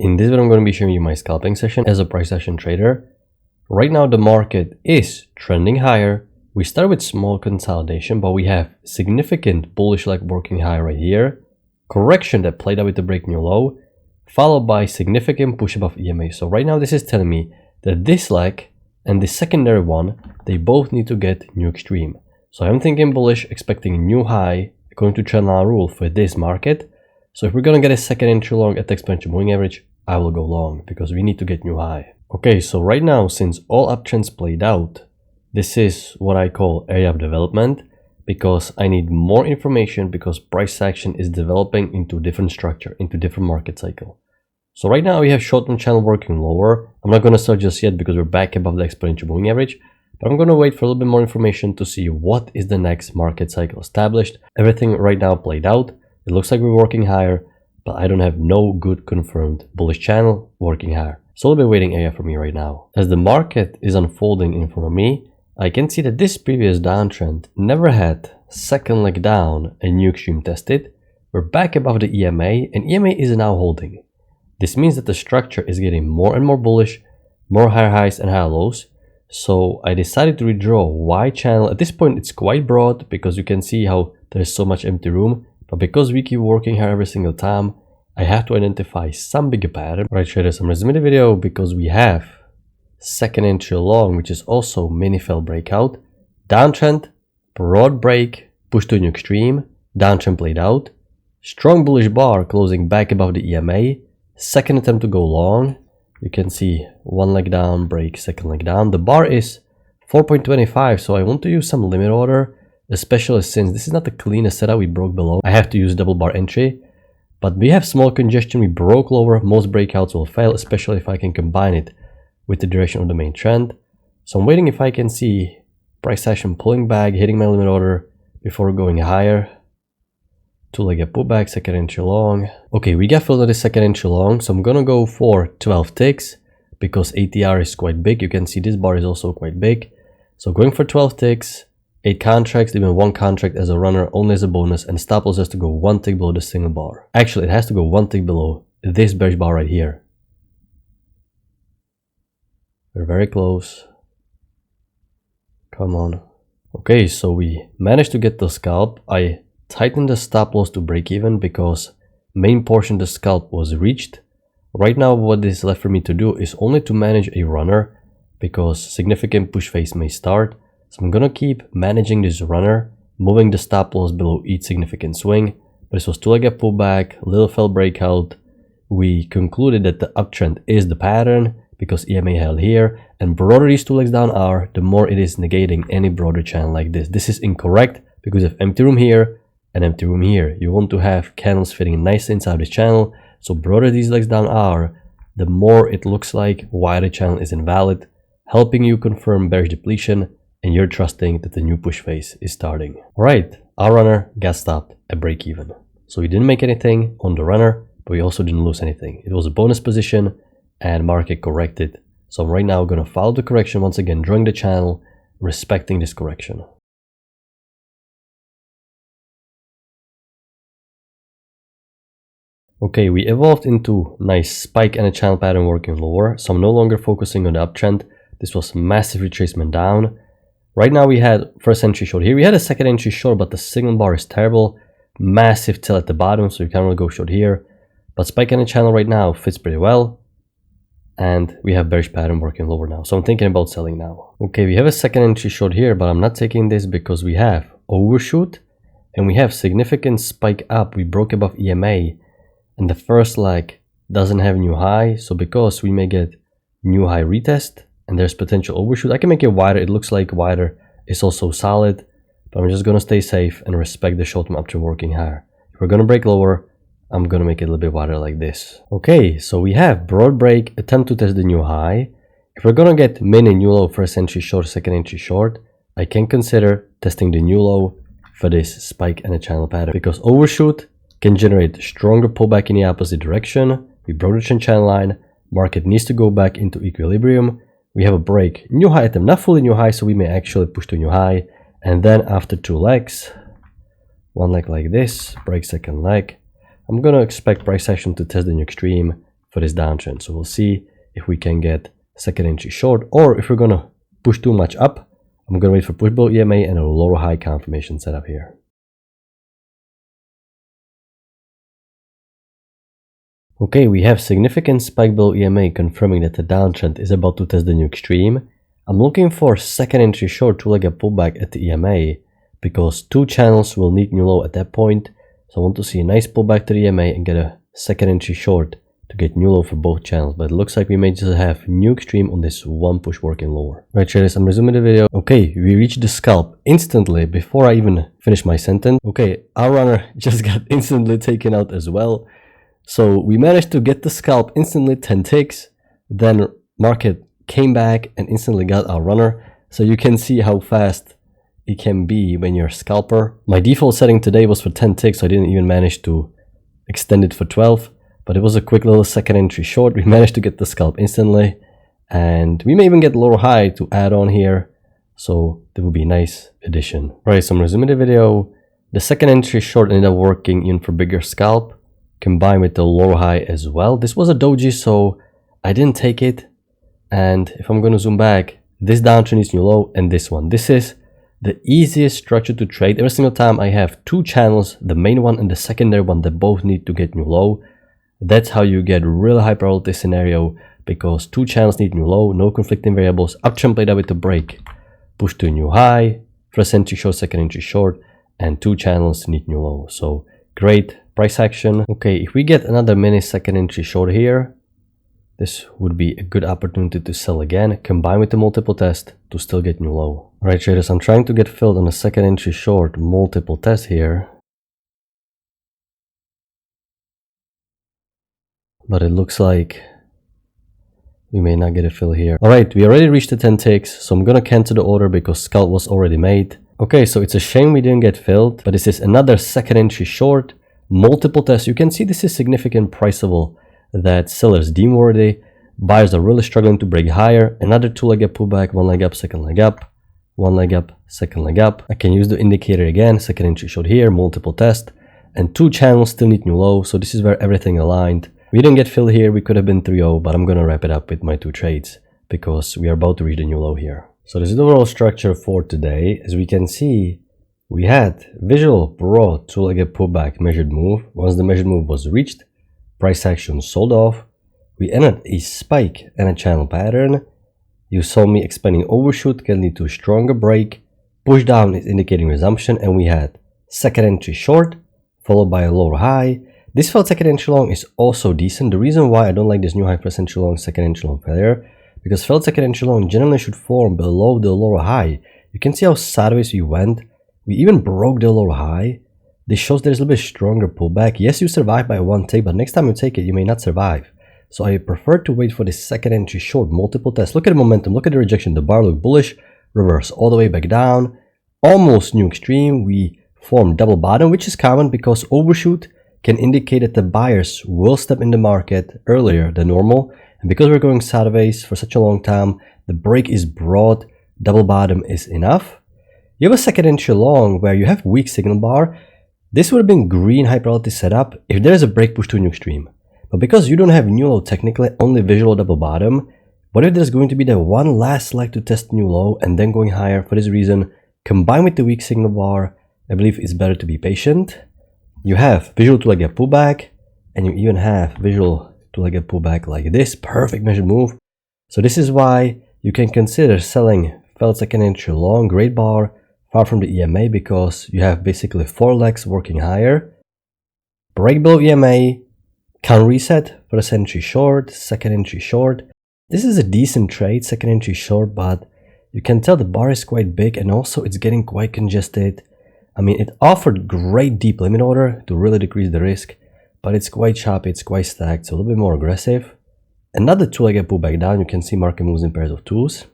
In this video, I'm going to be showing you my scalping session as a price action trader. Right now, the market is trending higher. We start with small consolidation, but we have significant bullish leg working high right here. Correction that played out with the break new low, followed by significant push above EMA. So right now, this is telling me that this leg and the secondary one, they both need to get new extreme. So I'm thinking bullish, expecting a new high according to trendline rule for this market. So if we're going to get a second entry long at the exponential moving average, I will go long because we need to get new high. Okay, so right now, since all uptrends played out, this is what I call area of development because I need more information because price action is developing into different structure, into different market cycle. So right now we have short-term channel working lower. I'm not going to start just yet because we're back above the exponential moving average, but I'm going to wait for a little bit more information to see what is the next market cycle established. Everything right now played out. It looks like we're working higher, but I don't have no good confirmed bullish channel working higher. So a little bit waiting area for me right now. As the market is unfolding in front of me, I can see that this previous downtrend never had second leg down and new extreme tested. We're back above the EMA and EMA is now holding. This means that the structure is getting more and more bullish, more higher highs and higher lows. So I decided to redraw Y channel. At this point, it's quite broad because you can see how there's so much empty room. But because we keep working here every single time, I have to identify some bigger pattern. Right, traders, I'm resuming the video because we have second entry long, which is also mini fell breakout, downtrend, broad break, push to a new extreme, downtrend played out, strong bullish bar closing back above the EMA, second attempt to go long. You can see one leg down, break, second leg down. The bar is 4.25, so I want to use some limit order, especially since this is not the cleanest setup. We broke below. I have to use double bar entry, but we have small congestion. We broke lower. Most breakouts will fail, especially if I can combine it with the direction of the main trend. So I'm waiting if I can see price action pulling back, hitting my limit order before going higher. Two-legged pullback, second entry long. Okay, we got filled with the second entry long, so I'm gonna go for 12 ticks because ATR is quite big. You can see this bar is also quite big. So going for 12 ticks, 8 contracts, even 1 contract as a runner, only as a bonus, and stop loss has to go 1 tick below the single bar. Actually, it has to go 1 tick below this bearish bar right here. We're very close. Come on. Okay, so we managed to get the scalp. I tightened the stop loss to break even because main portion of the scalp was reached. Right now, what is left for me to do is only to manage a runner because significant push phase may start. So I'm gonna keep managing this runner, moving the stop loss below each significant swing. But this was two-legged pullback, little fell breakout. We concluded that the uptrend is the pattern because EMA held here, and broader these two legs down are, the more it is negating any broader channel like this. This is incorrect because of empty room here and empty room here. You want to have candles fitting nicely inside this channel. So broader these legs down are, the more it looks like why the channel is invalid, helping you confirm bearish depletion, and you're trusting that the new push phase is starting. All right, our runner got stopped at break even. So we didn't make anything on the runner, but we also didn't lose anything. It was a bonus position and market corrected. So I'm right now going to follow the correction once again, drawing the channel, respecting this correction. Okay, we evolved into nice spike and a channel pattern working lower. So I'm no longer focusing on the uptrend. This was massive retracement down. Right now we had first entry short here. We had a second entry short, but the signal bar is terrible. Massive tail at the bottom, so you can't really go short here. But spike and a channel right now fits pretty well. And we have bearish pattern working lower now. So I'm thinking about selling now. Okay, we have a second entry short here, but I'm not taking this because we have overshoot and we have significant spike up. We broke above EMA and the first leg doesn't have new high. So because we may get new high retest and there's potential overshoot, I can make it wider. It looks like wider. It's also solid, but I'm just going to stay safe and respect the short-term uptrend working higher. If we're going to break lower, I'm going to make it a little bit wider like this. Okay, so we have broad break, attempt to test the new high. If we're going to get mini new low, first entry short, second entry short, I can consider testing the new low for this spike and a channel pattern because overshoot can generate stronger pullback in the opposite direction. We broke the trend channel line. Market needs to go back into equilibrium. We have a break, new high attempt, not fully new high, so we may actually push to new high. And then after 2 legs, one leg like this, break second leg, I'm going to expect price action to test the new extreme for for this downtrend. So we'll see if we can get second entry short, or if we're gonna push too much up, I'm gonna wait for push below EMA and a lower high confirmation setup here. Okay, we have significant spike below EMA confirming that the downtrend is about to test the new extreme. I'm looking for second entry short to like a pullback at the EMA, because two channels will need new low at that point. So I want to see a nice pullback to the EMA and get a second entry short to get new low for both channels. But it looks like we may just have new extreme on this one push working lower. Right, traders, I'm resuming the video. Okay, we reached the scalp instantly before I even finish my sentence. Okay, our runner just got instantly taken out as well. So we managed to get the scalp instantly, 10 ticks. Then market came back and instantly got our runner. So you can see how fast it can be when you're a scalper. My default setting today was for 10 ticks, so I didn't even manage to extend it for 12. But it was a quick little second entry short. We managed to get the scalp instantly, and we may even get lower high to add on here. So that would be a nice addition. Right, so I'm resuming the video. The second entry short ended up working in for bigger scalp, combined with the lower high as well. This was a doji, so I didn't take it. And if I'm going to zoom back, this downtrend is new low, and this one. This is the easiest structure to trade. Every single time I have two channels, the main one and the secondary one, that both need to get new low. That's how you get really high probability scenario, because two channels need new low, no conflicting variables. Uptrend played out with the break, push to a new high, first entry short, second entry short, and two channels need new low. So great price action. Okay, if we get another mini second entry short here, this would be a good opportunity to sell again, combined with the multiple test to still get new low. Alright traders, I'm trying to get filled on a second entry short multiple test here. But it looks like we may not get a fill here. Alright, we already reached the 10 ticks, so I'm gonna cancel the order because scalp was already made. Okay, so it's a shame we didn't get filled, but this is another second entry short, multiple tests. You can see this is significant priceable that sellers deem worthy. Buyers are really struggling to break higher. Another two-leg pullback, one leg up, second leg up, one leg up, second leg up. I can use the indicator again, second entry short here, multiple test, and two channels still need new low, so this is where everything aligned. We didn't get filled here, we could have been 3-0, but I'm gonna wrap it up with my two trades because we are about to reach the new low here. So this is the overall structure for today. As we can see, we had visual broad two-legged pullback measured move. Once the measured move was reached, price action sold off. We entered a spike and a channel pattern. You saw me expanding overshoot can lead to a stronger break. Push down is indicating resumption, and we had second entry short followed by a lower high. This failed second entry long is also decent. The reason why I don't like this new high first entry long, second entry long failure, because failed second entry long generally should form below the lower high. You can see how sideways we went. We even broke the lower high. This shows there's a little bit stronger pullback. Yes, you survived by one take, but next time you take it, you may not survive. So I prefer to wait for this second entry short multiple test. Look at the momentum, look at the rejection. The bar looked bullish, reverse all the way back down. Almost new extreme. We formed double bottom, which is common because overshoot can indicate that the buyers will step in the market earlier than normal. And because we're going sideways for such a long time, the break is broad, double bottom is enough. You have a second entry long where you have weak signal bar. This would have been green high probability setup if there is a break push to a new extreme. But because you don't have new low technically, only visual double bottom, what if there's going to be the one last leg to test new low and then going higher? For this reason, combined with the weak signal bar, I believe it's better to be patient. You have visual two-legged pullback, and you even have visual two-legged pullback like this, perfect measured move. So this is why you can consider selling failed second entry long, great bar, far from the EMA, because you have basically 4 legs working higher. Break below EMA, can reset for a entry short, second entry short. This is a decent trade, second entry short, but you can tell the bar is quite big and also it's getting quite congested. I mean, it offered great deep limit order to really decrease the risk, but it's quite choppy, it's quite stacked, so a little bit more aggressive. Another two-legged pullback down, you can see market moves in pairs of twos.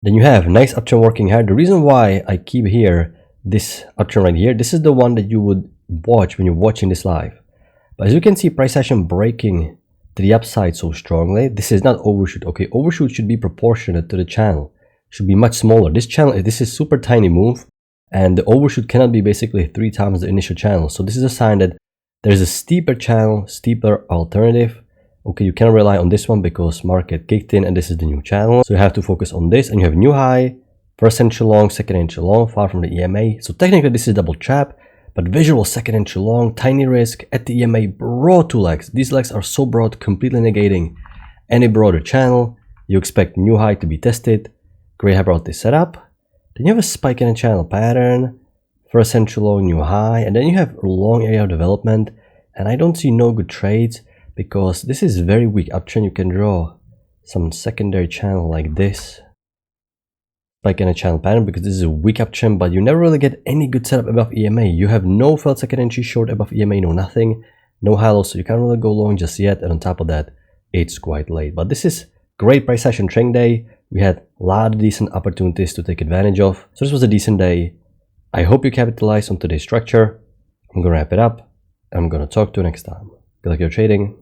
Then you have nice uptrend working hard. The reason why I keep here this uptrend right here, this is the one that you would watch when you're watching this live. But as you can see, price action breaking to the upside so strongly. This is not overshoot. Okay, overshoot should be proportionate to the channel. Should be much smaller. This channel, this is super tiny move, and the overshoot cannot be basically 3 times the initial channel. So this is a sign that There's a steeper channel, steeper alternative. Okay, you cannot rely on this one because market kicked in and this is the new channel. So you have to focus on this, and you have new high, first entry long, second entry long, far from the EMA. So technically this is double trap, but visual second entry long, tiny risk at the EMA, broad 2 legs. These legs are so broad, completely negating any broader channel. You expect new high to be tested. Great hyperbolic setup. Then you have a spike in a channel pattern, first entry long, new high, and then you have a long area of development. And I don't see no good trades because this is very weak uptrend. You can draw some secondary channel like this, like in a channel pattern, because this is a weak uptrend, but you never really get any good setup above EMA. You have no failed second entry short above EMA, no nothing, no high low, so you can't really go long just yet. And on top of that, it's quite late. But this is great price session trading day. We had a lot of decent opportunities to take advantage of. So this was a decent day. I hope you capitalized on today's structure. I'm gonna wrap it up. I'm gonna talk to you next time. Good luck your trading.